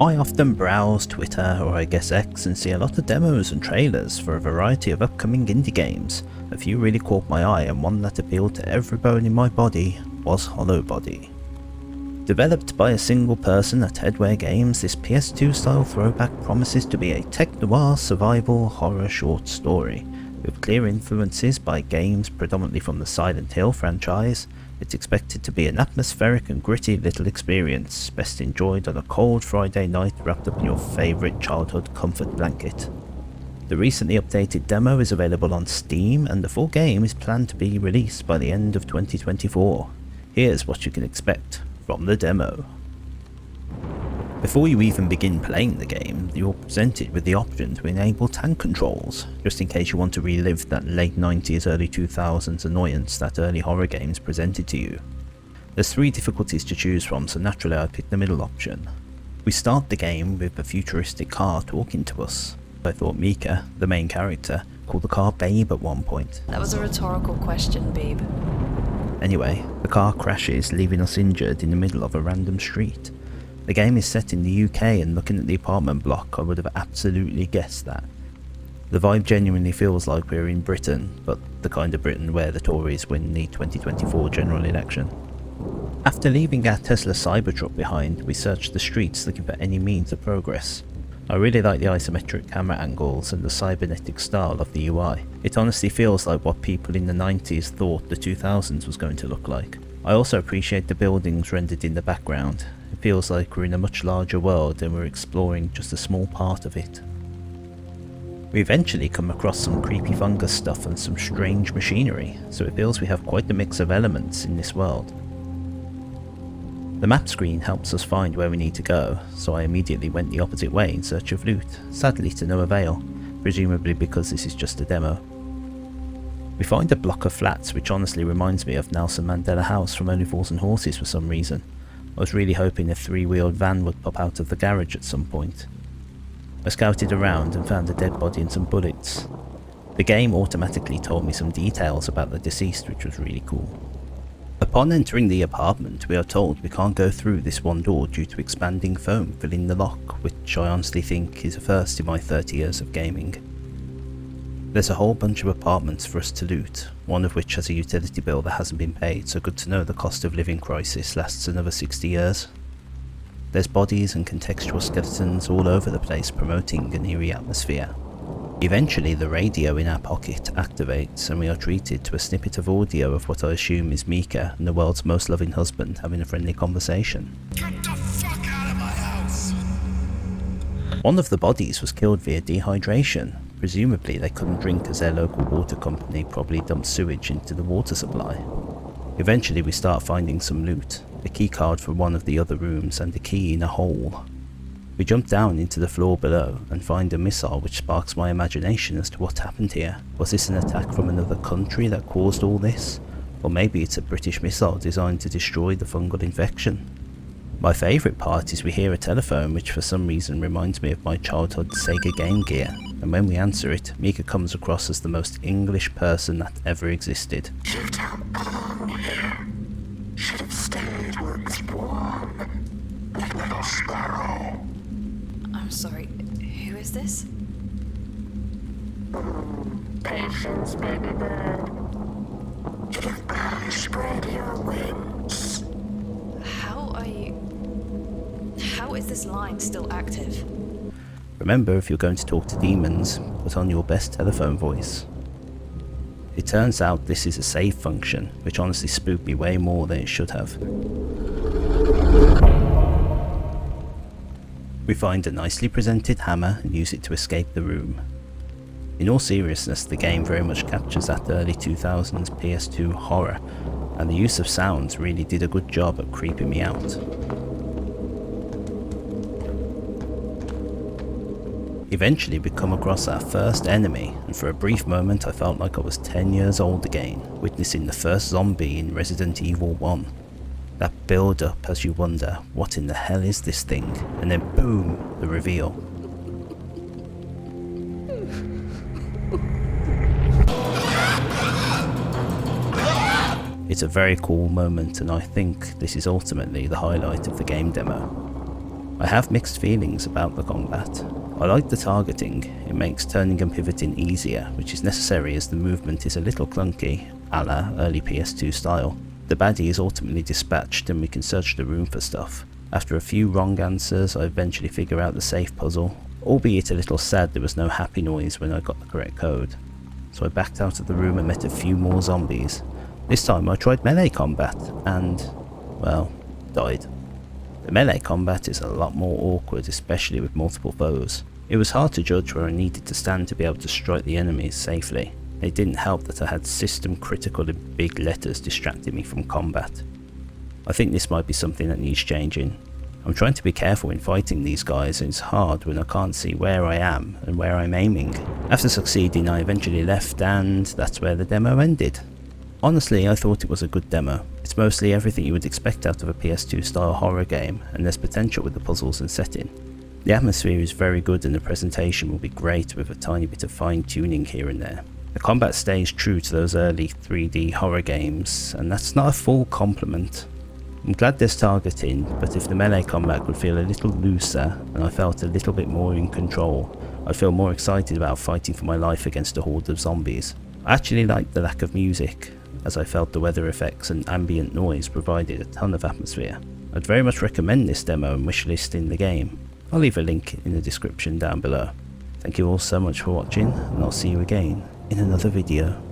I often browse Twitter, or I guess X, and see a lot of demos and trailers for a variety of upcoming indie games. A few really caught my eye, and one that appealed to every bone in my body was Hollowbody. Developed by a single person at Headwear Games, this PS2 style throwback promises to be a tech-noir survival horror short story. With clear influences by games predominantly from the Silent Hill franchise, it's expected to be an atmospheric and gritty little experience, best enjoyed on a cold Friday night wrapped up in your favourite childhood comfort blanket. The recently updated demo is available on Steam, and the full game is planned to be released by the end of 2024. Here's what you can expect from the demo. Before you even begin playing the game, you're presented with the option to enable tank controls, just in case you want to relive that late 90s, early 2000s annoyance that early horror games presented to you. There's 3 difficulties to choose from, so naturally I picked the middle option. We start the game with a futuristic car talking to us. I thought Mika, the main character, called the car Babe at one point. That was a rhetorical question, Babe. Anyway, the car crashes, leaving us injured in the middle of a random street. The game is set in the UK, and looking at the apartment block I would have absolutely guessed that. The vibe genuinely feels like we're in Britain, but the kind of Britain where the Tories win the 2024 general election. After leaving our Tesla Cybertruck behind, we search the streets looking for any means of progress. I really like the isometric camera angles and the cybernetic style of the UI. It honestly feels like what people in the 90s thought the 2000s was going to look like. I also appreciate the buildings rendered in the background. It feels like we're in a much larger world and we're exploring just a small part of it. We eventually come across some creepy fungus stuff and some strange machinery, so it feels we have quite a mix of elements in this world. The map screen helps us find where we need to go, so I immediately went the opposite way in search of loot, sadly to no avail, presumably because this is just a demo. We find a block of flats which honestly reminds me of Nelson Mandela House from Only Fools and Horses for some reason. I was really hoping a 3-wheeled van would pop out of the garage at some point. I scouted around and found a dead body and some bullets. The game automatically told me some details about the deceased, which was really cool. Upon entering the apartment, we are told we can't go through this one door due to expanding foam filling the lock, which I honestly think is a first in my 30 years of gaming. There's a whole bunch of apartments for us to loot, one of which has a utility bill that hasn't been paid, so good to know the cost of living crisis lasts another 60 years. There's bodies and contextual skeletons all over the place promoting an eerie atmosphere. Eventually the radio in our pocket activates and we are treated to a snippet of audio of what I assume is Mika and the world's most loving husband having a friendly conversation. Get the fuck out of my house! One of the bodies was killed via dehydration. Presumably they couldn't drink as their local water company probably dumped sewage into the water supply. Eventually we start finding some loot, a key card for one of the other rooms and a key in a hole. We jump down into the floor below and find a missile which sparks my imagination as to what happened here. Was this an attack from another country that caused all this? Or maybe it's a British missile designed to destroy the fungal infection. My favourite part is we hear a telephone which for some reason reminds me of my childhood Sega Game Gear, and when we answer it, Mika comes across as the most English person that ever existed. You don't belong here. Should have stayed where it was warm. Like little sparrow. I'm sorry, who is this? Patience, baby bird. You've barely spread your wings. How is this line still active? Remember, if you're going to talk to demons, put on your best telephone voice. It turns out this is a save function, which honestly spooked me way more than it should have. We find a nicely presented hammer and use it to escape the room. In all seriousness, the game very much captures that early 2000s PS2 horror, and the use of sounds really did a good job at creeping me out. Eventually we come across our first enemy, and for a brief moment I felt like I was 10 years old again, witnessing the first zombie in Resident Evil 1. That build up as you wonder, what in the hell is this thing? And then boom, the reveal. It's a very cool moment, and I think this is ultimately the highlight of the game demo. I have mixed feelings about the combat. I like the targeting, it makes turning and pivoting easier, which is necessary as the movement is a little clunky, a la early PS2 style. The baddie is ultimately dispatched and we can search the room for stuff. After a few wrong answers, I eventually figure out the safe puzzle, albeit a little sad there was no happy noise when I got the correct code. So I backed out of the room and met a few more zombies. This time I tried melee combat and, well, died. The melee combat is a lot more awkward, especially with multiple foes. It was hard to judge where I needed to stand to be able to strike the enemies safely. It didn't help that I had system critical in big letters distracting me from combat. I think this might be something that needs changing. I'm trying to be careful in fighting these guys and it's hard when I can't see where I am and where I'm aiming. After succeeding I eventually left and that's where the demo ended. Honestly, I thought it was a good demo. It's mostly everything you would expect out of a PS2 style horror game and there's potential with the puzzles and setting. The atmosphere is very good and the presentation will be great with a tiny bit of fine tuning here and there. The combat stays true to those early 3D horror games and that's not a full compliment. I'm glad there's targeting, but if the melee combat could feel a little looser and I felt a little bit more in control, I'd feel more excited about fighting for my life against a horde of zombies. I actually liked the lack of music, as I felt the weather effects and ambient noise provided a ton of atmosphere. I'd very much recommend this demo and wishlisting the game. I'll leave a link in the description down below. Thank you all so much for watching and I'll see you again in another video.